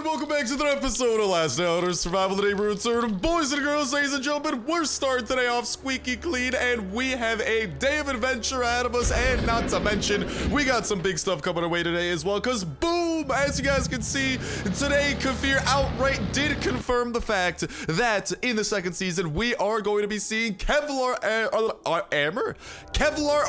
and welcome back to another episode of Last Night Survival the Neighborhood Server. Boys and girls, ladies and gentlemen, we're starting today off squeaky clean, and we have a day of adventure ahead of us, and not to mention, we got some big stuff coming our way today as well, because boom, as you guys can see, today Kafir outright did confirm the fact that in the second season, we are going to be seeing Kevlar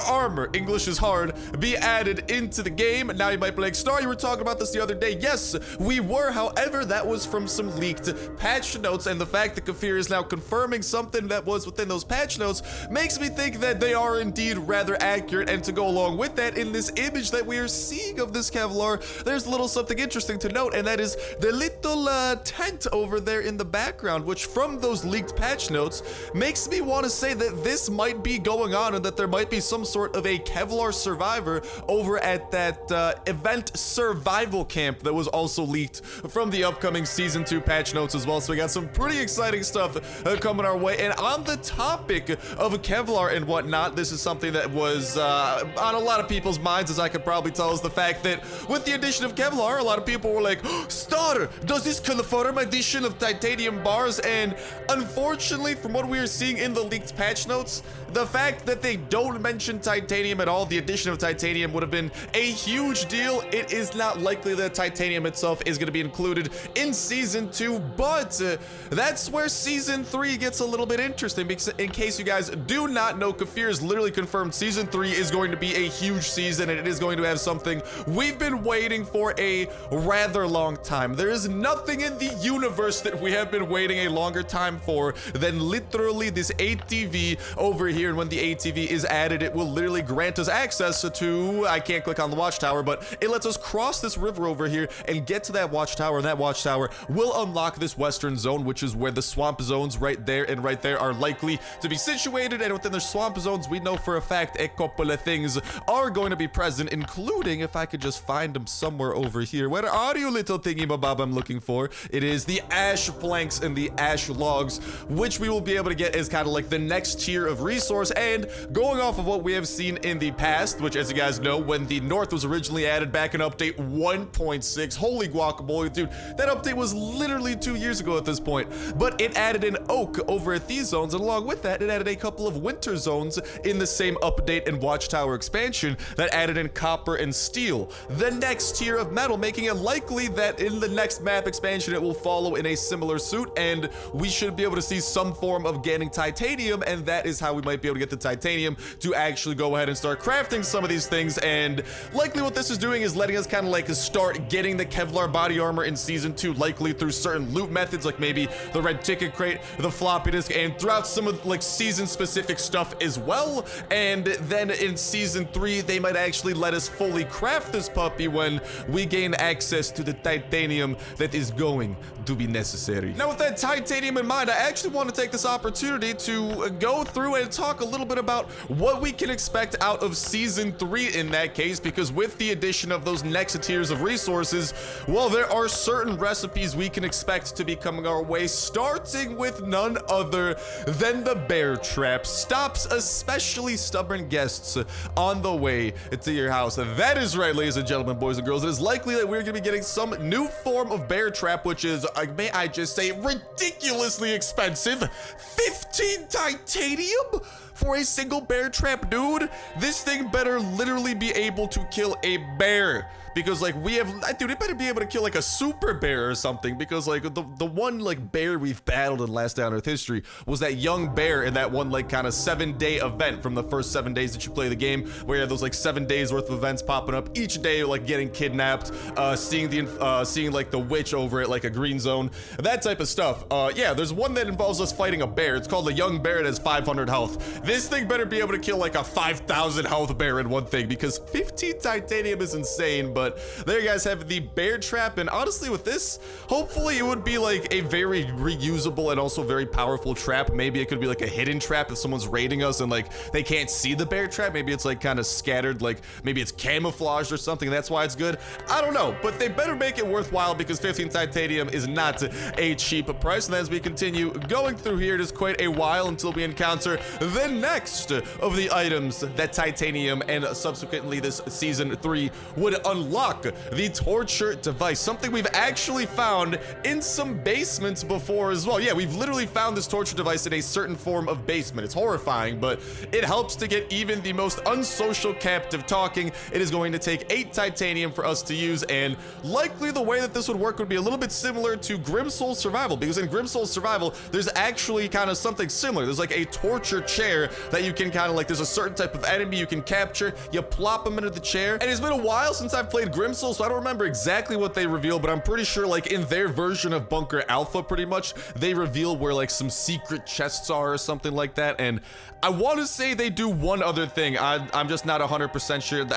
armor, English is hard, be added into the game. Now you might be like, Star, you were talking about this the other day. Yes, we were. However, that was from some leaked patch notes, and the fact that Kafir is now confirming something that was within those patch notes makes me think that they are indeed rather accurate. And to go along with that, in this image that we are seeing of this Kevlar, there's a little something interesting to note, and that is the little tent over there in the background, which from those leaked patch notes makes me want to say that this might be going on and that there might be some sort of a Kevlar survivor over at that event survival camp that was also leaked from the upcoming season 2 patch notes as well. So we got some pretty exciting stuff coming our way. And on the topic of Kevlar and whatnot, this is something that was on a lot of people's minds, as I could probably tell, is the fact that with the addition of Kevlar, a lot of people were like, oh, Star, does this confirm addition of titanium bars? And unfortunately, from what we are seeing in the leaked patch notes, the fact that they don't mention titanium at all, the addition of titanium would have been a huge deal. It is not likely that titanium itself is going to be included in season 2, but that's where season 3 gets a little bit interesting, because in case you guys do not know, Kafir has literally confirmed season 3 is going to be a huge season, and it is going to have something we've been waiting for a rather long time. There is nothing in the universe that we have been waiting a longer time for than literally this ATV over here. And when the ATV is added, it will literally grant us access to, I can't click on the watchtower, but it lets us cross this river over here and get to that watchtower, and that watchtower will unlock this western zone, which is where the swamp zones right there and right there are likely to be situated. And within the swamp zones, we know for a fact a couple of things are going to be present, including, if I could just find them somewhere over here. Where are you, little thingy bob I'm looking for? It is the ash planks and the ash logs, which we will be able to get as kind of like the next tier of resource. And going off of what we have seen in the past, which, as you guys know, when the north was originally added back in update 1.6, holy guacamole, dude, that update was literally 2 years ago at this point, but it added an oak over at these zones, and along with that, it added a couple of winter zones in the same update and watchtower expansion that added in copper and steel, the next tier of metal, making it likely that in the next map expansion it will follow in a similar suit, and we should be able to see some form of getting titanium, and that is how we might be able to get the titanium to actually go ahead and start crafting some of these things. And likely what this is doing is letting us kind of like start getting the Kevlar body armor in season 2, likely through certain loot methods, like maybe the red ticket crate, the floppy disk, and throughout some of like season specific stuff as well. And then in season 3 they might actually let us fully craft this puppy when we gain access to the titanium that is going to be necessary. Now, with that titanium in mind, I actually want to take this opportunity to go through and talk a little bit about what we can expect out of season 3 in that case, because with the addition of those next tiers of resources, well, there are certain recipes we can expect to be coming our way, starting with none other than the bear trap. Stops especially stubborn guests on the way to your house. That is right, ladies and gentlemen, boys and girls. It is likely that we're going to be getting some new form of bear trap, which is, may I just say, ridiculously expensive. 15 titanium for a single bear trap, dude. This thing better literally be able to kill a bear, because like we have, dude, it better be able to kill like a super bear or something, because like the one like bear we've battled in Last Day on Earth history was that young bear in that one like kind of 7-day event from the first 7 days that you play the game, where you have those like 7 days worth of events popping up each day, like getting kidnapped, seeing like the witch over at like a green zone, that type of stuff. Yeah, there's one that involves us fighting a bear. It's called the young bear. It has 500 health. This thing better be able to kill like a 5,000 health bear in one thing, because 15 titanium is insane. But there you guys have the bear trap, and honestly with this, hopefully it would be like a very reusable and also very powerful trap. Maybe it could be like a hidden trap if someone's raiding us and like they can't see the bear trap. Maybe it's like kind of scattered, like maybe it's camouflaged or something, that's why it's good. I don't know, but they better make it worthwhile, because 15 titanium is not a cheap price. And as we continue going through here, it is quite a while until we encounter the next of the items that titanium and subsequently this season 3 would unlock unlock the torture device, something we've actually found in some basements before as well. Yeah, we've literally found this torture device in a certain form of basement. It's horrifying, but it helps to get even the most unsocial captive talking. It is going to take 8 titanium for us to use, and likely the way that this would work would be a little bit similar to Grimsoul Survival, because in Grimsoul Survival, there's actually kind of something similar. There's like a torture chair that you can kind of like, there's a certain type of enemy you can capture, you plop them into the chair, and it's been a while since I've played Grimsoul, so I don't remember exactly what they reveal, but I'm pretty sure like in their version of Bunker Alpha, pretty much, they reveal where like some secret chests are or something like that, and I want to say they do one other thing. I'm just not 100% sure.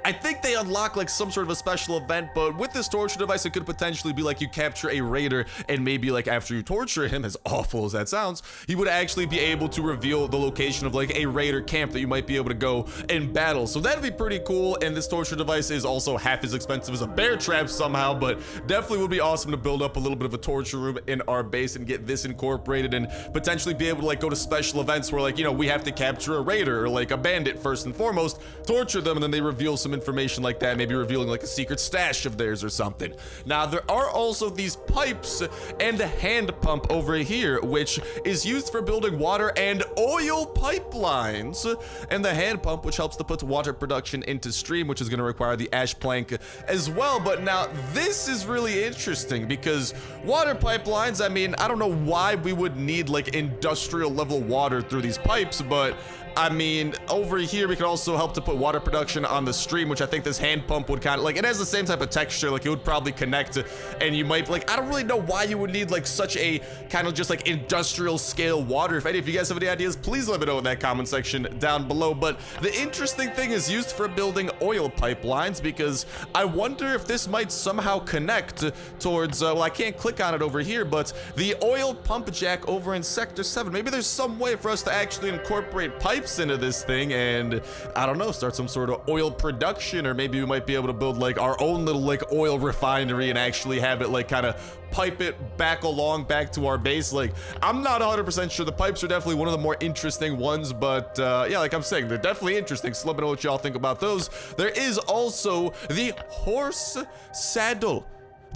I think they unlock like some sort of a special event, but with this torture device, it could potentially be like you capture a raider, and maybe like after you torture him, as awful as that sounds, you would actually be able to reveal the location of like a raider camp that you might be able to go and battle. So that'd be pretty cool, and this torture device is also half as expensive as a bear trap somehow, but definitely would be awesome to build up a little bit of a torture room in our base and get this incorporated, and potentially be able to like go to special events where like, you know, we have to capture a raider or like a bandit first and foremost, torture them, and then they reveal some information like that, maybe revealing like a secret stash of theirs or something. Now there are also these pipes and a hand pump over here, which is used for building water and oil pipelines, and the hand pump, which helps to put water production into stream, which is going to require the ash plank as well. But now this is really interesting, because water pipelines, I mean, I don't know why we would need like industrial level water through these pipes, but I mean, over here, we could also help to put water production on the stream, which I think this hand pump would kind of, like, it has the same type of texture, like, it would probably connect, and you might, like, I don't really know why you would need, like, such a kind of just, like, industrial scale water. If any of you guys have any ideas, please let me know in that comment section down below. But the interesting thing is used for building oil pipelines, because I wonder if this might somehow connect towards, well, I can't click on it over here, but the oil pump jack over in Sector 7. Maybe there's some way for us to actually incorporate pipes into this thing and, I don't know, start some sort of oil production, or maybe we might be able to build like our own little like oil refinery and actually have it like kind of pipe it back to our base. Like, I'm not 100% sure. The pipes are definitely one of the more interesting ones, but yeah, like I'm saying, they're definitely interesting, so let me know what y'all think about those. There is also the horse saddle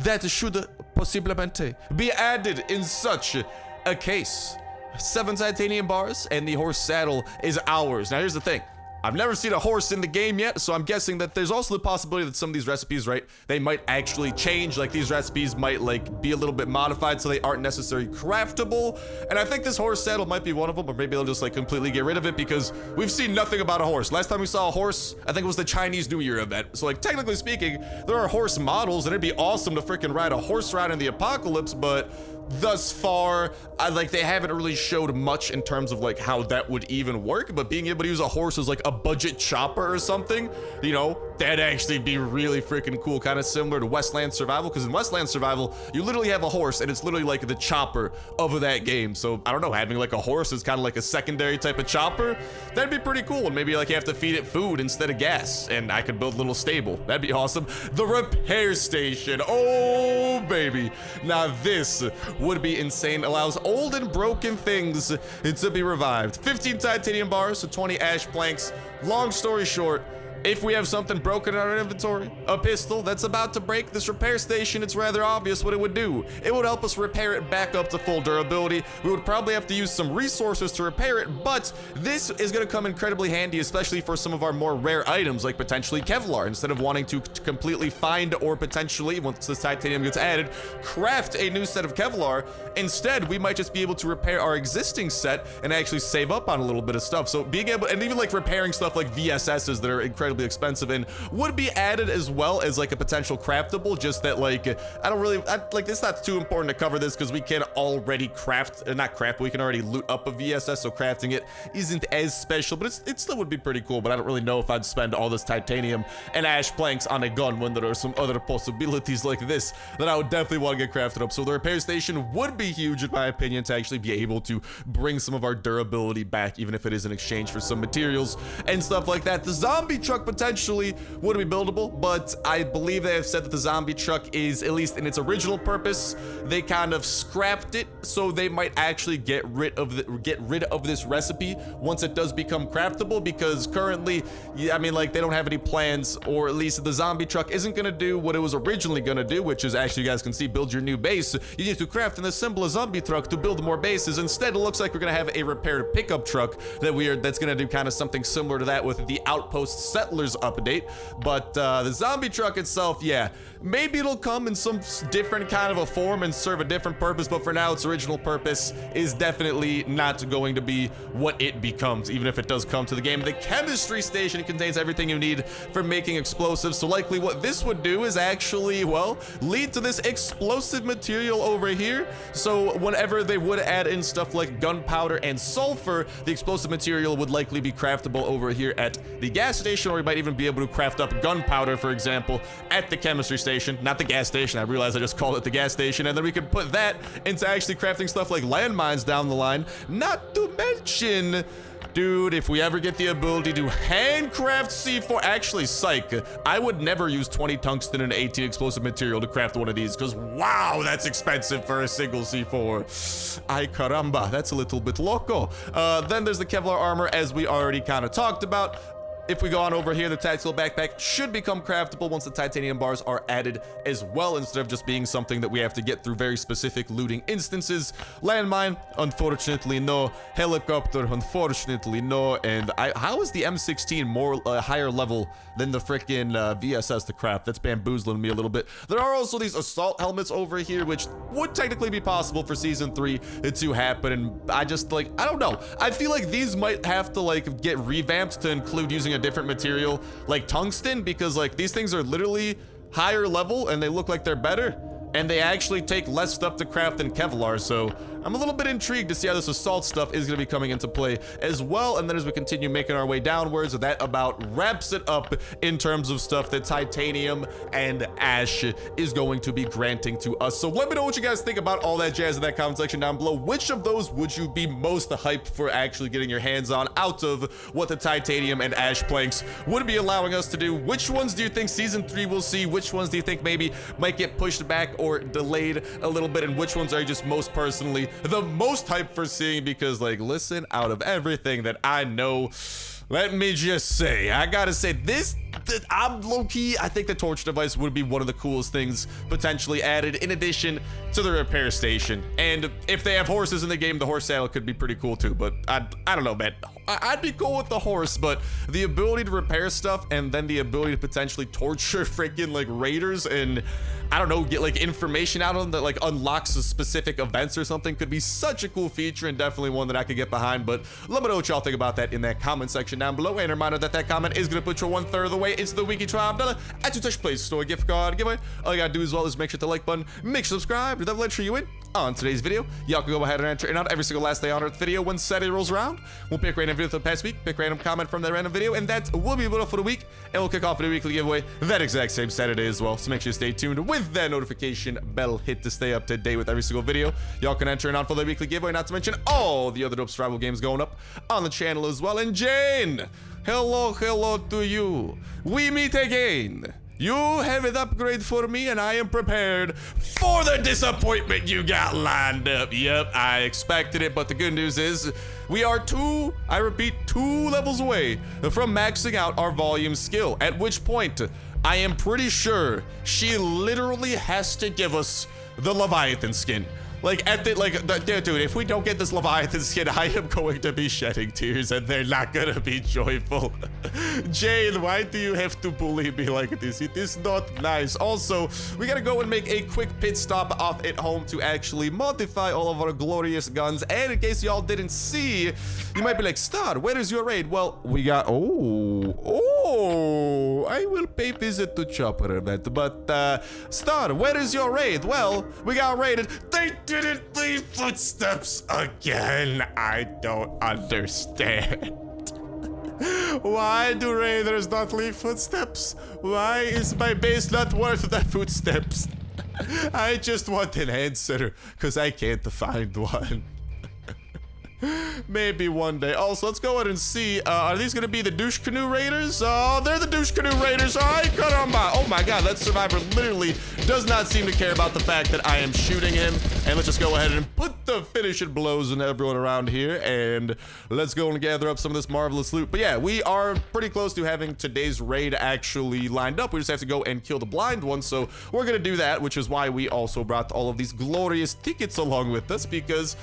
that should possiblemente be added in such a case. 7 titanium bars, and the horse saddle is ours. Now here's the thing, I've never seen a horse in the game yet, so I'm guessing that there's also the possibility that some of these recipes, right, they might actually change. Like, these recipes might like be a little bit modified so they aren't necessarily craftable, and I think this horse saddle might be one of them, or maybe they'll just like completely get rid of it, because we've seen nothing about a horse. Last time we saw a horse, I think it was the Chinese New Year event. So like, technically speaking, there are horse models, and it'd be awesome to freaking ride a horse ride in the apocalypse, but thus far, like, they haven't really showed much in terms of like how that would even work. But being able to use a horse as like a budget chopper or something, you know, that'd actually be really freaking cool, kind of similar to Westland Survival, because in Westland Survival, you literally have a horse, and it's literally like the chopper of that game. So I don't know, having like a horse is kind of like a secondary type of chopper, that'd be pretty cool. And maybe like you have to feed it food instead of gas, and I could build a little stable. That'd be awesome. The repair station, oh baby, now this would be insane. Allows old and broken things to be revived. 15 titanium bars, so 20 ash planks. Long story short, if we have something broken in our inventory, a pistol that's about to break, this repair station, it's rather obvious what it would do. It would help us repair it back up to full durability. We would probably have to use some resources to repair it, but this is going to come incredibly handy, especially for some of our more rare items, like potentially Kevlar. Instead of wanting to completely find, or potentially, once this titanium gets added, craft a new set of Kevlar, instead, we might just be able to repair our existing set and actually save up on a little bit of stuff. So being able, and even like repairing stuff like VSSs that are incredibly expensive and would be added as well as like a potential craftable, just that like I don't really like, it's not too important to cover this because we can already craft, not craft, but we can already loot up a VSS, so crafting it isn't as special, but it still would be pretty cool. But I don't really know if I'd spend all this titanium and ash planks on a gun when there are some other possibilities like this that I would definitely want to get crafted up. So the repair station would be huge in my opinion, to actually be able to bring some of our durability back, even if it is in exchange for some materials and stuff like that. The zombie truck truck potentially would be buildable, but I believe they have said that the zombie truck is, at least in its original purpose, they kind of scrapped it, so they might actually get rid of this recipe once it does become craftable, because currently, yeah, I mean, like, they don't have any plans, or at least the zombie truck isn't gonna do what it was originally gonna do, which is, actually, you guys can see, build your new base. You need to craft and assemble a zombie truck to build more bases. Instead, it looks like we're gonna have a repaired pickup truck that's gonna do kind of something similar to that with the Outpost Settlers update. But the zombie truck itself, yeah, maybe it'll come in some different kind of a form and serve a different purpose, but for now, its original purpose is definitely not going to be what it becomes, even if it does come to the game. The chemistry station contains everything you need for making explosives, so likely what this would do is actually, well, lead to this explosive material over here. So whenever they would add in stuff like gunpowder and sulfur, the explosive material would likely be craftable over here at the gas station, or you might even be able to craft up gunpowder, for example, at the chemistry station, not the gas station. I realized I just called it the gas station, and then we could put that into actually crafting stuff like landmines down the line. Not to mention, dude, if we ever get the ability to handcraft C4, actually, psych, I would never use 20 tungsten and 18 explosive material to craft one of these, because wow, that's expensive for a single C4. Ay caramba, that's a little bit loco. Then there's the Kevlar armor, as we already kind of talked about. If we go on over here, the tactical backpack should become craftable once the titanium bars are added as well, instead of just being something that we have to get through very specific looting instances. Landmine, unfortunately no. Helicopter, unfortunately no. And how is the M16 more higher level than the frickin' VSS to craft? That's bamboozling me a little bit. There are also these assault helmets over here, which would technically be possible for season 3 to happen, and I just, like, I don't know. I feel like these might have to, like, get revamped to include using a different material like tungsten, because, like, these things are literally higher level and they look like they're better, and they actually take less stuff to craft than Kevlar, so I'm a little bit intrigued to see how this assault stuff is going to be coming into play as well. And then as we continue making our way downwards, that about wraps it up in terms of stuff that titanium and ash is going to be granting to us. So let me know what you guys think about all that jazz in that comment section down below. Which of those would you be most hyped for actually getting your hands on out of what the titanium and ash planks would be allowing us to do? Which ones do you think season 3 will see? Which ones do you think maybe might get pushed back or delayed a little bit? And which ones are you just most personally the most hyped for seeing? Because, like, listen, out of everything that I know, let me just say, I gotta say, I'm low-key, I think the torch device would be one of the coolest things potentially added, in addition to the repair station. And if they have horses in the game, the horse saddle could be pretty cool too, but I don't know, man. I'd be cool with the horse, but the ability to repair stuff and then the ability to potentially torture freaking, like, raiders and, I don't know, get, like, information out of them that, like, unlocks specific events or something could be such a cool feature, and definitely one that I could get behind. But let me know what y'all think about that in that comment section down below. And a reminder that that comment is going to put you 1/3 of the way into the weekly $12 at your Touch Play Store gift card giveaway. All you gotta do as well is make sure to like button, make sure to subscribe, and that will enter you in on today's video. Y'all can go ahead and enter in on every single last day on Earth video when Saturday rolls around. We'll pick random video for the past week, pick random comment from that random video, and that will be it for the week. And we'll kick off with a weekly giveaway that exact same Saturday as well. So make sure you stay tuned with that notification bell hit to stay up to date with every single video. Y'all can enter in on for the weekly giveaway, not to mention all the other dope survival games going up on the channel as well. And Jane, hello to you. We meet again. You have an upgrade for me, and I am prepared for the disappointment you got lined up. Yep, I expected it, but the good news is we are I repeat, 2 levels away from maxing out our volume skill, at which point I am pretty sure she literally has to give us the Leviathan skin. Like, dude, if we don't get this Leviathan skin, I am going to be shedding tears, and they're not gonna be joyful. Jane, why do you have to bully me like this? It is not nice. Also, we gotta go and make a quick pit stop off at home to actually modify all of our glorious guns. And in case y'all didn't see, you might be like, Star, where is your raid? Well, we got, I will pay visit to Chopper that, but, Star, where is your raid? Well, we got raided. They didn't leave footsteps again. I don't understand. Why do raiders not leave footsteps? Why is my base not worth the footsteps? I just want an answer, because I can't find one. Maybe one day. Also, let's go ahead and see. Are these going to be the douche canoe raiders? Oh, they're the douche canoe raiders. All right, cut on by. Oh my God, that survivor literally does not seem to care about the fact that I am shooting him. And let's just go ahead and put the finishing blows on everyone around here. And let's go and gather up some of this marvelous loot. But yeah, we are pretty close to having today's raid actually lined up. We just have to go and kill the blind one. So we're going to do that, which is why we also brought all of these glorious tickets along with us, because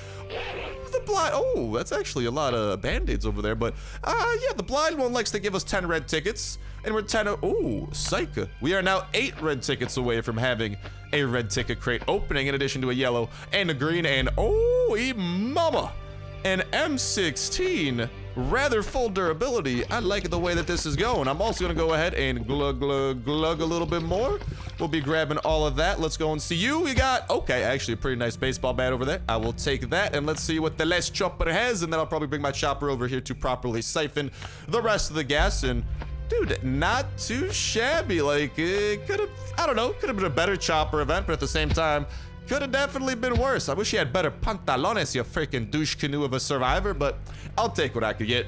the blind, oh, that's actually a lot of band-aids over there, but yeah, the blind one likes to give us 10 red tickets, and we're 10, oh, psych. We are now 8 red tickets away from having a red ticket crate opening, in addition to a yellow and a green, and oh, mama, an M16. Rather full durability. I like the way that this is going. I'm also gonna go ahead and glug a little bit more. We'll be grabbing all of that. Let's go and see you. We got, okay, actually a pretty nice baseball bat over there. I will take that, and let's see what the last chopper has, and then I'll probably bring my chopper over here to properly siphon the rest of the gas. And dude, not too shabby. Like, it could have, I don't know, could have been a better chopper event, but at the same time, could have definitely been worse. I wish he had better pantalones, you freaking douche canoe of a survivor, but I'll take what I could get.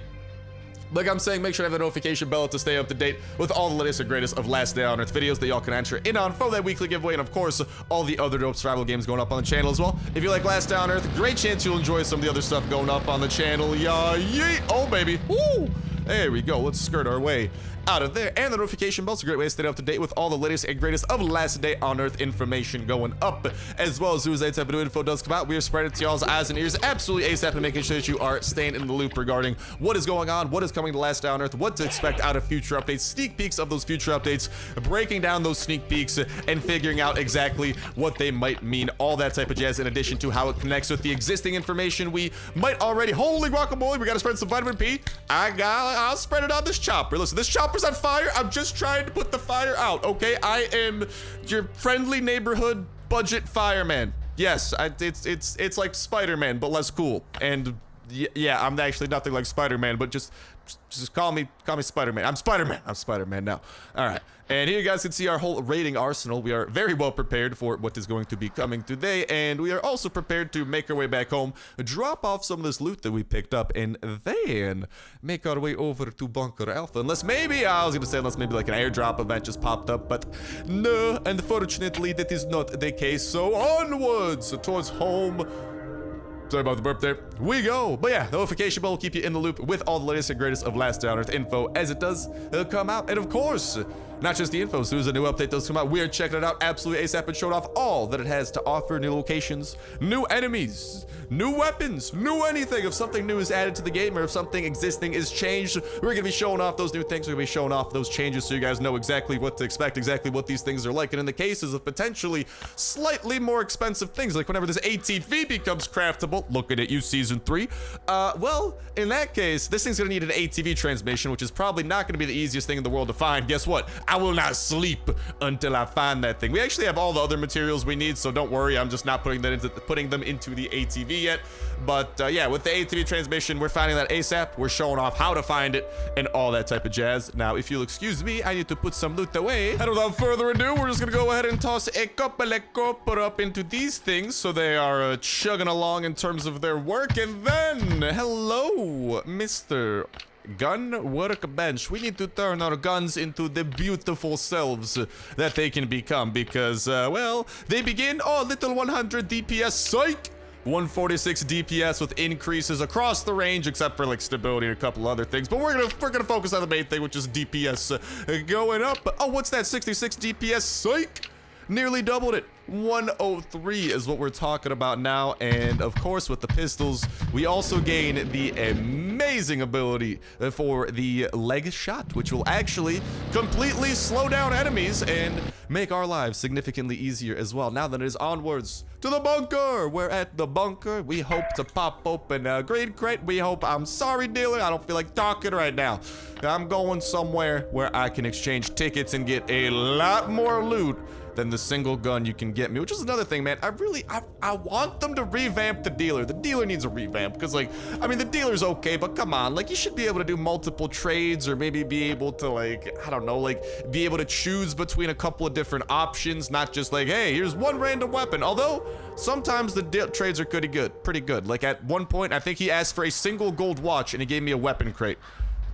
Like I'm saying, make sure to have the notification bell to stay up to date with all the latest and greatest of Last Day on Earth videos that y'all can enter in on for that weekly giveaway, and of course, all the other dope survival games going up on the channel as well. If you like Last Day on Earth, great chance you'll enjoy some of the other stuff going up on the channel. Yeah, yeet. Oh, baby. Woo! There we go. Let's skirt our way out of there. And the notification bell's a great way to stay up to date with all the latest and greatest of Last Day on Earth information going up, as well as soon as that type of new info does come out, we are spreading it to y'all's eyes and ears absolutely ASAP, and making sure that you are staying in the loop regarding what is going on, what is coming to Last Day on Earth, what to expect out of future updates, sneak peeks of those future updates, breaking down those sneak peeks, and figuring out exactly what they might mean, all that type of jazz, in addition to how it connects with the existing information we might already. Holy guacamole, we gotta spread some vitamin P. I'll spread it on this chopper. Listen, this chopper's on fire. I'm just trying to put the fire out, okay? I am your friendly neighborhood budget fireman. Yes, it's like Spider-Man, but less cool. And yeah, I'm actually nothing like Spider-Man, but just call me Spider-Man. I'm Spider-Man now. All right. And here you guys can see our whole raiding arsenal. We are very well prepared for what is going to be coming today, and we are also prepared to make our way back home, drop off some of this loot that we picked up, and then make our way over to Bunker Alpha. Unless maybe, unless maybe like an airdrop event just popped up, but no, unfortunately that is not the case. So onwards towards home. Sorry about the burp there. We go. But yeah, the notification bell will keep you in the loop with all the latest and greatest of Last Day on Earth info as it does come out. And of course, not just the info, as soon as a new update does come out, we are checking it out absolutely ASAP and showing off all that it has to offer. New locations, new enemies, new weapons, new anything. If something new is added to the game, or if something existing is changed, we're gonna be showing off those new things. We're gonna be showing off those changes so you guys know exactly what to expect, exactly what these things are like. And in the cases of potentially slightly more expensive things, like whenever this ATV becomes craftable, looking at you, Season 3, well, in that case, this thing's gonna need an ATV transmission, which is probably not gonna be the easiest thing in the world to find. Guess what? I will not sleep until I find that thing. We actually have all the other materials we need, so don't worry. I'm just not putting them into the ATV yet. But yeah, with the ATV transmission, we're finding that ASAP. We're showing off how to find it and all that type of jazz. Now, if you'll excuse me, I need to put some loot away. And without further ado, we're just gonna go ahead and toss a couple of copper up into these things so they are chugging along in terms of their work. And then, hello, Mr. Gun workbench. We need to turn our guns into the beautiful selves that they can become, because well, they begin, oh, little 100 DPS, psych, 146 DPS with increases across the range, except for like stability and a couple other things. But we're gonna focus on the main thing, which is DPS going up. Oh, what's that? 66 DPS, psych, nearly doubled it. 103 is what we're talking about now. And of course, with the pistols, we also gain the amazing ability for the leg shot, which will actually completely slow down enemies and make our lives significantly easier as well. Now that it is onwards to the bunker, we're at the bunker. We hope to pop open a green crate. We hope, I'm sorry, dealer, I don't feel like talking right now. I'm going somewhere where I can exchange tickets and get a lot more loot than the single gun you can get me, which is another thing, man. I want them to revamp the dealer. The dealer needs a revamp because, like, I mean, the dealer's okay, but come on, like, you should be able to do multiple trades or maybe be able to, like, I don't know, like, be able to choose between a couple of different options, not just like, hey, here's one random weapon. Although sometimes the trades are pretty good. Like, at one point, I think he asked for a single gold watch and he gave me a weapon crate.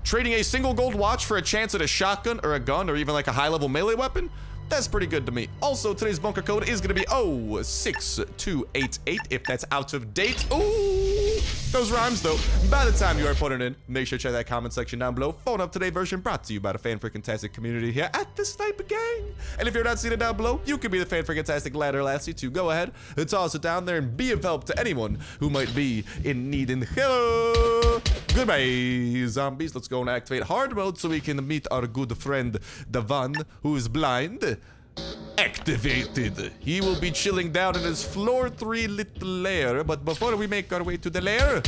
Trading a single gold watch for a chance at a shotgun or a gun or even like a high-level melee weapon? That's pretty good to me. Also, today's bunker code is going to be 06288 if that's out of date. Ooh, those rhymes, though. By the time you are putting in, make sure to check that comment section down below. Phone up today version brought to you by the fan-freaking-tastic community here at the Sniper Gang. And if you're not seeing it down below, you can be the fan-freaking-tastic ladder lassie to go ahead and toss it down there and be of help to anyone who might be in need. And hello, goodbye, zombies. Let's go and activate hard mode so we can meet our good friend Davan, who is blind. Activated. He will be chilling down in his floor 3 little lair, but before we make our way to the lair,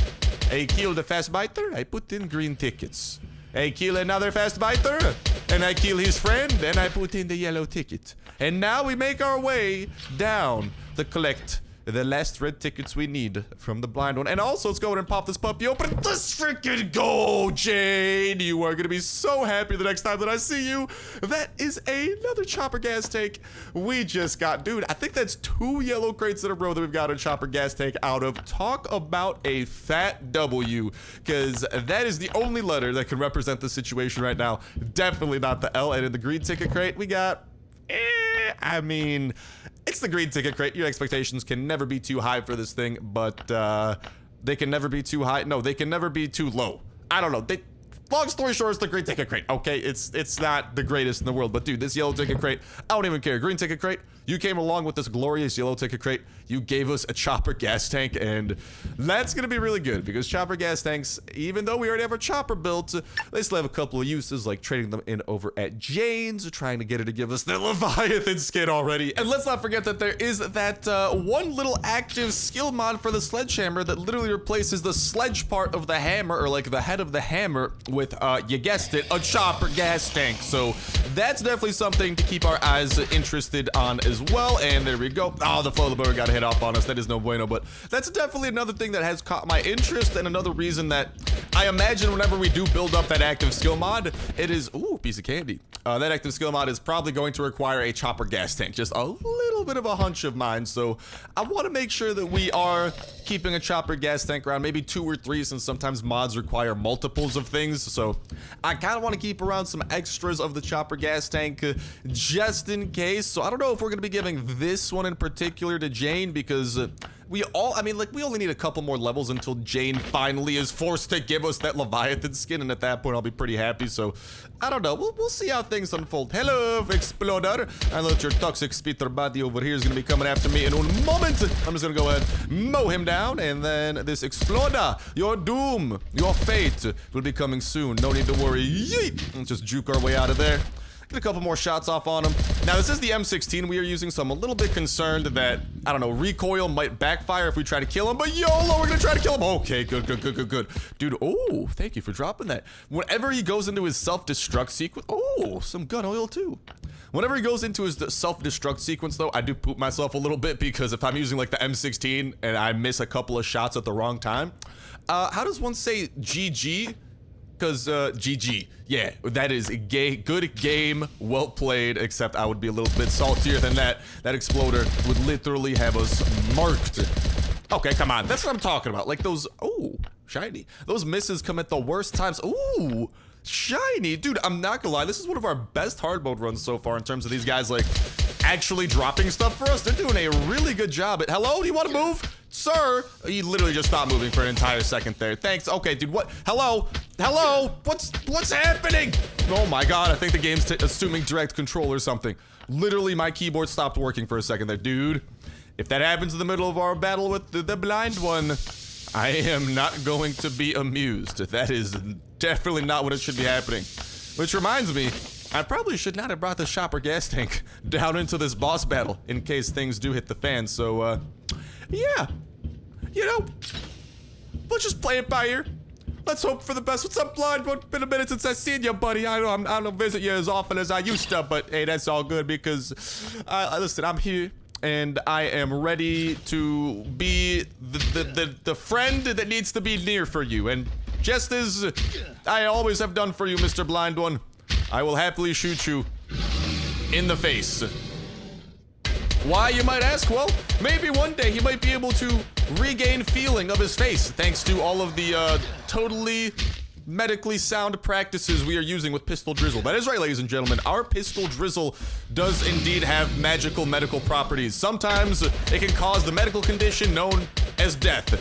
I killed a fast biter, I put in green tickets. I kill another fast biter, and I kill his friend, and I put in the yellow ticket. And now we make our way down to collect the last red tickets we need from the blind one. And also, let's go ahead and pop this puppy open. Let's freaking go, Jane. You are gonna be so happy the next time that I see you. That is another chopper gas tank we just got. Dude, I think that's 2 yellow crates in a row that we've got a chopper gas tank out of. Talk about a fat W, because that is the only letter that can represent the situation right now. Definitely not the L. And in the green ticket crate, we got, I mean, it's the green ticket crate. Your expectations can never be too high for this thing, but they can never be too high. No, they can never be too low. I don't know. Long story short, it's the green ticket crate. Okay, it's not the greatest in the world, but dude, this yellow ticket crate, I don't even care. Green ticket crate, you came along with this glorious yellow ticket crate. You gave us a chopper gas tank, and that's gonna be really good because chopper gas tanks, even though we already have a chopper built, they still have a couple of uses, like trading them in over at Jane's, trying to get her to give us the Leviathan skin already. And let's not forget that there is that one little active skill mod for the sledgehammer that literally replaces the sledge part of the hammer, or like the head of the hammer, with, you guessed it, a chopper gas tank. So that's definitely something to keep our eyes interested on as well. And there we go. Oh, the flow of the boat got hit off on us. That is no bueno, but that's definitely another thing that has caught my interest, and another reason that I imagine whenever we do build up that active skill mod, it is, ooh, piece of candy. That active skill mod is probably going to require a chopper gas tank. Just a little bit of a hunch of mine. So I want to make sure that we are keeping a chopper gas tank around, maybe 2 or 3, since sometimes mods require multiples of things. So I kind of want to keep around some extras of the chopper gas tank just in case. So I don't know if we're going to be giving this one in particular to Jane, because we only need a couple more levels until Jane finally is forced to give us that Leviathan skin, and at that point I'll be pretty happy. So I don't know, we'll see how things unfold. Hello, Exploder. I know that your toxic spitter body over here is gonna be coming after me in a moment. I'm just gonna go ahead, mow him down, and then this Exploder, your doom, your fate will be coming soon. No need to worry. Yeet. Let's just juke our way out of there. Get a couple more shots off on him. Now, this is the M16 we are using, so I'm a little bit concerned that, I don't know, recoil might backfire if we try to kill him, but YOLO, we're gonna try to kill him. Okay, good. Dude, oh, thank you for dropping that. Whenever he goes into his self-destruct sequence, oh, some gun oil too. Whenever he goes into his self-destruct sequence, though, I do poop myself a little bit, because if I'm using, like, the M16 and I miss a couple of shots at the wrong time, how does one say GG? Because, GG. Yeah, that is a good game, well played, except I would be a little bit saltier than that. That Exploder would literally have us marked. Okay, come on. That's what I'm talking about. Like those, oh, shiny. Those misses come at the worst times. Ooh, shiny. Dude, I'm not gonna lie. This is one of our best hard mode runs so far in terms of these guys, like, actually dropping stuff for us. They're doing a really good job at, hello, do you want to move? Sir, he literally just stopped moving for an entire second there. Thanks. Okay, dude, what? Hello? What's happening? Oh my god, I think the game's assuming direct control or something. Literally, my keyboard stopped working for a second there. Dude, if that happens in the middle of our battle with the blind one, I am not going to be amused. That is definitely not what it should be happening. Which reminds me, I probably should not have brought the chopper gas tank down into this boss battle in case things do hit the fan. So, yeah, you know, let's just play it by ear. Let's hope for the best. What's up, Blind? It's been a minute since I've seen you, buddy. I don't visit you as often as I used to, but hey, that's all good because, listen, I'm here and I am ready to be the friend that needs to be near for you. And just as I always have done for you, Mr. Blind One, I will happily shoot you in the face. Why, you might ask? Well, maybe one day he might be able to regain feeling of his face thanks to all of the totally medically sound practices we are using with Pistol Drizzle. That is right, ladies and gentlemen. Our Pistol Drizzle does indeed have magical medical properties. Sometimes it can cause the medical condition known as death.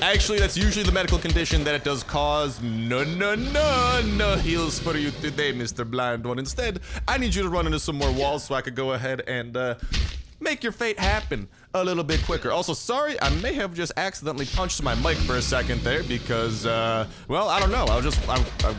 Actually, that's usually the medical condition that it does cause. No heals for you today, Mr. Blind One. Instead, I need you to run into some more walls so I could go ahead and make your fate happen a little bit quicker. Also, sorry, I may have just accidentally punched my mic for a second there because, well, I don't know. I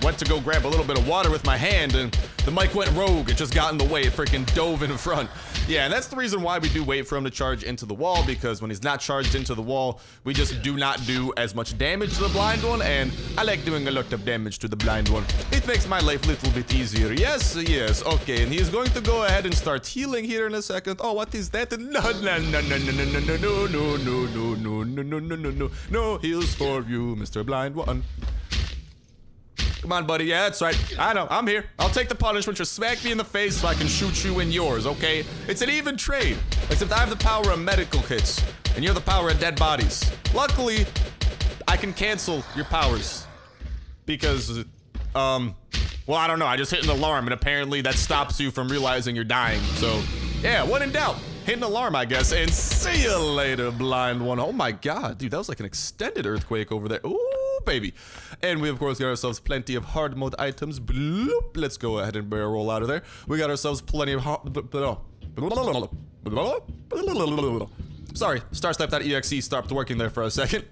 went to go grab a little bit of water with my hand and the mic went rogue. It just got in the way. It freaking dove in front. Yeah, and that's the reason why we do wait for him to charge into the wall, because when he's not charged into the wall, we just do not do as much damage to the Blind One, and I like doing a lot of damage to the Blind One. It makes my life a little bit easier. Yes, okay, and he's going to go ahead and start healing here in a second. Oh, what is that? No heals for you, Mr. Blind One. Come on, buddy. Yeah, that's right. I know. I'm here. I'll take the punishment. Just smack me in the face so I can shoot you in yours, okay? It's an even trade. Except I have the power of medical hits, and you have the power of dead bodies. Luckily, I can cancel your powers. Because, well, I don't know. I just hit an alarm, and apparently that stops you from realizing you're dying. So, yeah, when in doubt, hit an alarm, I guess. And see you later, Blind One. Oh, my God. Dude, that was like an extended earthquake over there. Ooh. Baby. And we of course got ourselves plenty of hard mode items. Bloop. Let's go ahead and barrel roll out of there. We got ourselves plenty of sorry, Starsnipe.exe stopped working there for a second.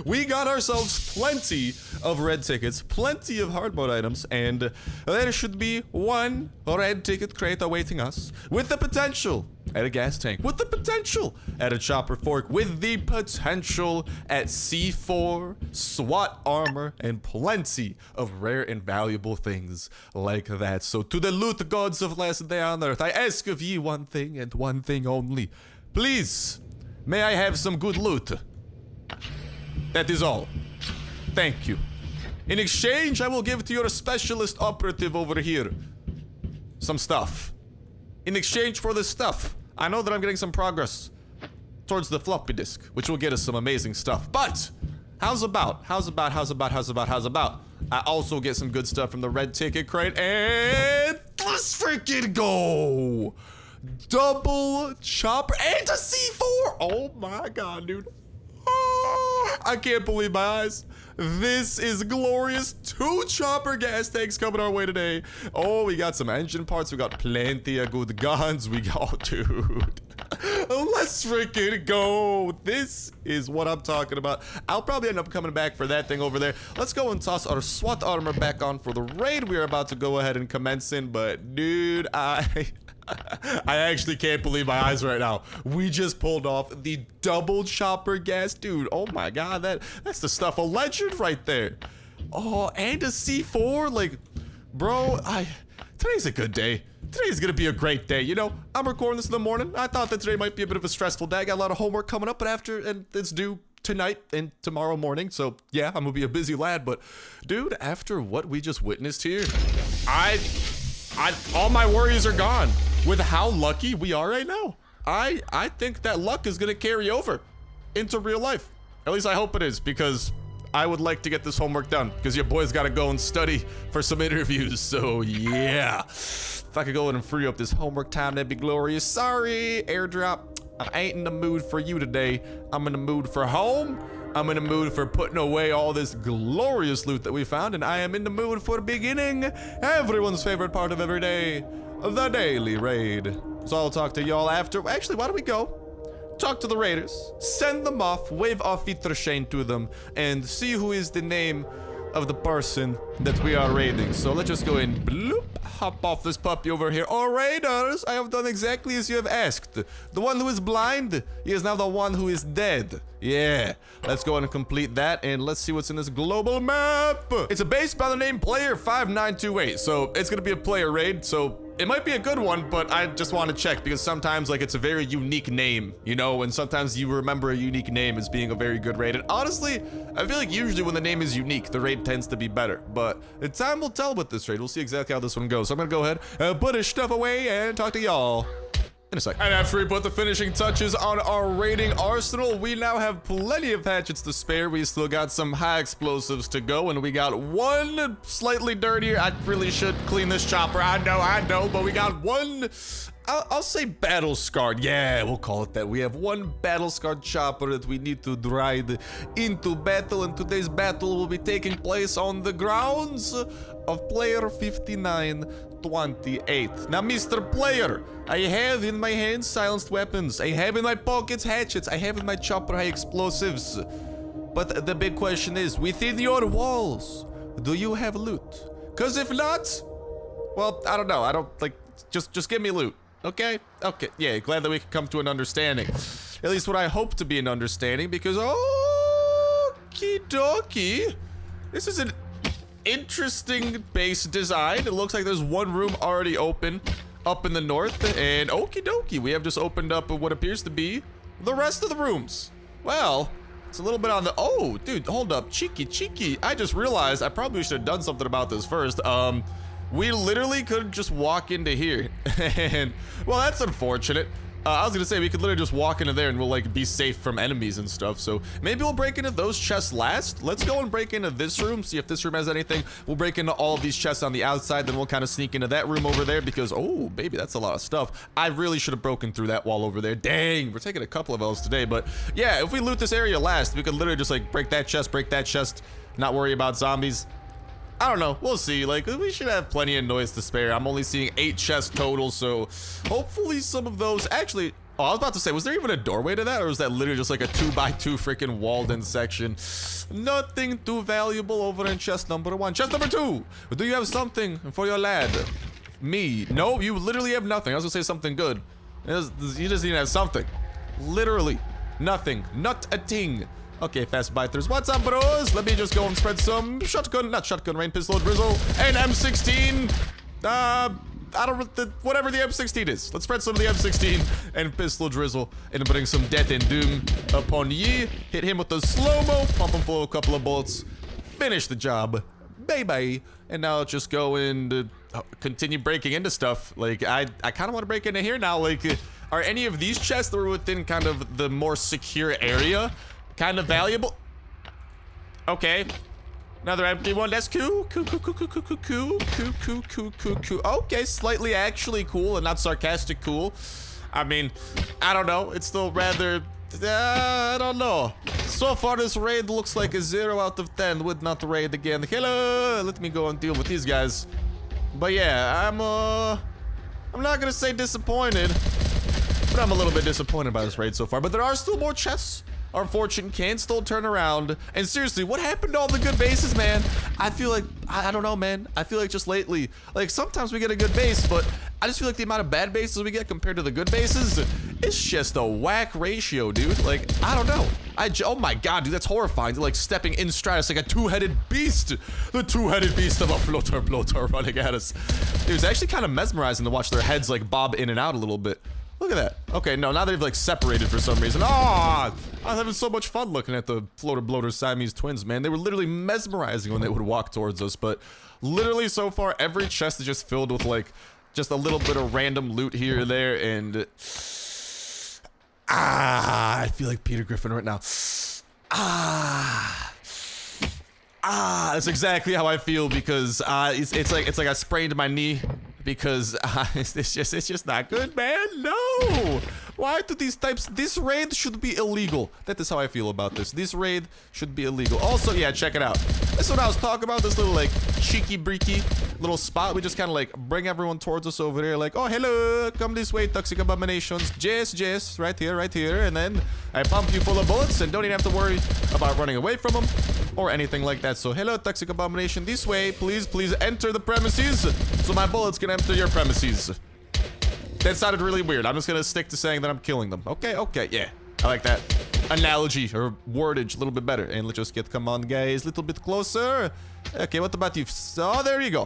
We got ourselves plenty of red tickets, plenty of hard mode items, and there should be one red ticket crate awaiting us with the potential at a gas tank, with the potential at a chopper fork, with the potential at C4, SWAT armor, and plenty of rare and valuable things like that. So to the loot gods of last day on earth, I ask of ye one thing and one thing only. Please, may I have some good loot? That is all. Thank you. In exchange, I will give to your specialist operative over here some stuff. In exchange for this stuff, I know that I'm getting some progress towards the floppy disk, which will get us some amazing stuff. But how's about I also get some good stuff from the red ticket crate, and let's freaking go! Double chopper and a C4! Oh my God, dude. Oh, I can't believe my eyes. This is glorious. 2 chopper gas tanks coming our way today. Oh, we got some engine parts. We got plenty of good guns. We got, oh, dude. Let's freaking go. This is what I'm talking about. I'll probably end up coming back for that thing over there. Let's go and toss our SWAT armor back on for the raid we are about to go ahead and commence in. But, dude, I actually can't believe my eyes right now. We just pulled off the double chopper gas. Dude, oh my God, that's the stuff of legend right there. Oh, and a C4? Like, bro, today's a good day. Today's gonna be a great day. You know, I'm recording this in the morning. I thought that today might be a bit of a stressful day. I got a lot of homework coming up, and it's due tonight and tomorrow morning. So yeah, I'm gonna be a busy lad. But dude, after what we just witnessed here, all my worries are gone with how lucky we are right now. I think that luck is gonna carry over into real life. At least I hope it is, because I would like to get this homework done, because your boy's gotta go and study for some interviews. So yeah, if I could go in and free up this homework time, that'd be glorious. Sorry, airdrop, I ain't in the mood for you today. I'm in the mood for home. I'm in the mood for putting away all this glorious loot that we found, and I am in the mood for beginning everyone's favorite part of every day, the daily raid. So I'll talk to y'all after. Actually, why don't we go talk to the raiders, send them off, wave off Vittershane to them, and see who is the name of the person that we are raiding. So let's just go in blue. Hop off this puppy over here. All raiders, I have done exactly as you have asked. The one who is blind, he is now the one who is dead. Yeah, let's go and complete that, and let's see what's in this global map. It's a base by the name Player 5928, so it's gonna be a player raid, so it might be a good one, but I just want to check because sometimes, like, it's a very unique name, you know, and sometimes you remember a unique name as being a very good raid. And honestly, I feel like usually when the name is unique, the raid tends to be better. But time will tell with this raid. We'll see exactly how this one goes. So I'm gonna go ahead, put his stuff away, and talk to y'all in a sec. And after we put the finishing touches on our raiding arsenal, we now have plenty of hatchets to spare. We still got some high explosives to go, and we got one slightly dirtier. I really should clean this chopper. I know, but we got one, I'll say battle scarred. Yeah, we'll call it that. We have one battle scarred chopper that we need to ride into battle, and today's battle will be taking place on the grounds of player 5928. Now, Mr. Player, I have in my hands silenced weapons. I have in my pockets hatchets. I have in my chopper high explosives. But the big question is, within your walls, do you have loot? Because if not, well, I don't know. I don't, like, just give me loot. Okay? Okay. Yeah, glad that we can come to an understanding. At least what I hope to be an understanding, because okie dokie. This is an interesting base design. It looks like there's one room already open up in the north, and okie dokie, we have just opened up what appears to be the rest of the rooms. Well, it's a little bit on the, oh, dude, hold up, cheeky. I just realized I probably should have done something about this first. We literally could just walk into here, and, well, that's unfortunate. I was gonna say, we could literally just walk into there and we'll, like, be safe from enemies and stuff, so maybe we'll break into those chests last. Let's go and break into this room, see if this room has anything. We'll break into all of these chests on the outside, then we'll kind of sneak into that room over there because, oh, baby, that's a lot of stuff. I really should have broken through that wall over there. Dang, we're taking a couple of L's today, but yeah, if we loot this area last, we could literally just, like, break that chest, not worry about zombies. I don't know, we'll see. Like, we should have plenty of noise to spare. I'm only seeing 8 chests total, so hopefully some of those actually, oh, I was about to say, was there even a doorway to that, or was that literally just like a 2x2 freaking walled in section? Nothing too valuable over in chest number 1. Chest number 2, do you have something for your lad? Me? No, you literally have nothing. I was gonna say something good. You just need to have something. Literally nothing, not a thing. Okay, fast biters, what's up, bros? Let me just go and spread some shotgun, not shotgun, rain pistol, drizzle, and M16. I don't, whatever the M16 is. Let's spread some of the M16 and pistol drizzle and bring some death and doom upon ye. Hit him with the slow-mo, pump him full of a couple of bullets, finish the job, bye-bye. And now let's just go and continue breaking into stuff. Like, I kind of want to break into here now. Like, are any of these chests that were within kind of the more secure area kind of valuable? Okay. Another empty one. That's cool. Cool. Okay, slightly actually cool and not sarcastic cool. I mean, I don't know. It's still rather, I don't know. So far, this raid looks like a 0 out of 10. Would not raid again. Hello. Let me go and deal with these guys. But yeah, I'm not gonna say disappointed, but I'm a little bit disappointed by this raid so far. But there are still more chests. Our fortune can still turn around. And seriously, what happened to all the good bases, man? I feel like, I don't know, man. I feel like just lately, like sometimes we get a good base, but I just feel like the amount of bad bases we get compared to the good bases, it's just a whack ratio, dude. Like, I don't know. Oh my god, dude, that's horrifying. They're like stepping in stride. It's like a two-headed beast. The two-headed beast of a floater running at us. It was actually kind of mesmerizing to watch their heads like bob in and out a little bit. Look at that. Okay, no, now they've like separated for some reason. Ah, I was having so much fun looking at the floater Siamese twins, man. They were literally mesmerizing when they would walk towards us, but literally so far, every chest is just filled with like, just a little bit of random loot here or there, and I feel like Peter Griffin right now. That's exactly how I feel because it's like I sprained my knee because it's just not good, man. No, Why do these types... This raid should be illegal. That is how I feel about this. This raid should be illegal. Also, yeah, check it out. This is what I was talking about. This little, like, cheeky-breaky little spot. We just kind of, like, bring everyone towards us over there. Like, oh, hello. Come this way, toxic abominations. Jess. Right here. And then I pump you full of bullets and don't even have to worry about running away from them or anything like that. So, hello, toxic abomination. This way. Please enter the premises so my bullets can enter your premises. That sounded really weird. I'm just gonna stick to saying that I'm killing them. Okay, yeah. I like that analogy or wordage a little bit better. And let's just get, come on, guys, a little bit closer. Okay, what about you? Oh, there you go.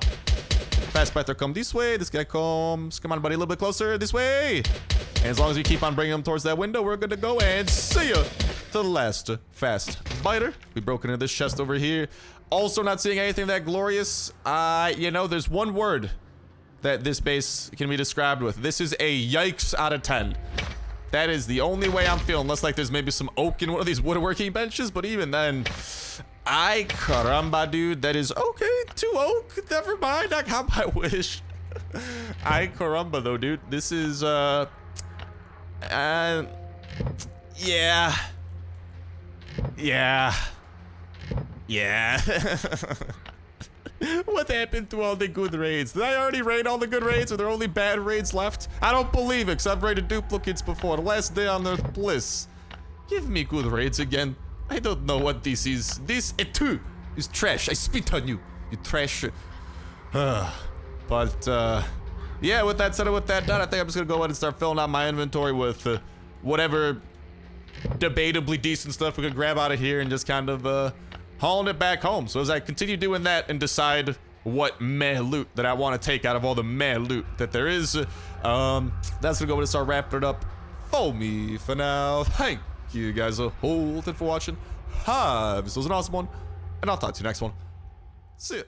Fast fighter, come this way. This guy comes. Come on, buddy, a little bit closer. This way. And as long as we keep on bringing them towards that window, we're gonna go and see you to the last fast biter. We broke into this chest over here. Also not seeing anything that glorious. You know, there's one word that this base can be described with. This is a yikes out of 10. That is the only way I'm feeling, unless like there's maybe some oak in one of these woodworking benches, but even then, ay caramba, dude, that is okay. 2 oak, never mind, I got my wish. Ay caramba though, dude, this is yeah. What happened to all the good raids? Did I already raid all the good raids? Are there only bad raids left? I don't believe it, because I've raided duplicates before. The last day on Earth Bliss. Give me good raids again. I don't know what this is. This, too, is trash. I spit on you, you trash. But, yeah, with that said and with that done, I think I'm just gonna go ahead and start filling out my inventory with whatever debatably decent stuff we can grab out of here and just kind of, hauling it back home. So as I continue doing that and decide what meh loot that I want to take out of all the meh loot that there is, that's gonna go and start wrapping it up for me for now. Thank you guys a whole lot for watching. Have this was an awesome one, and I'll talk to you next one. See ya.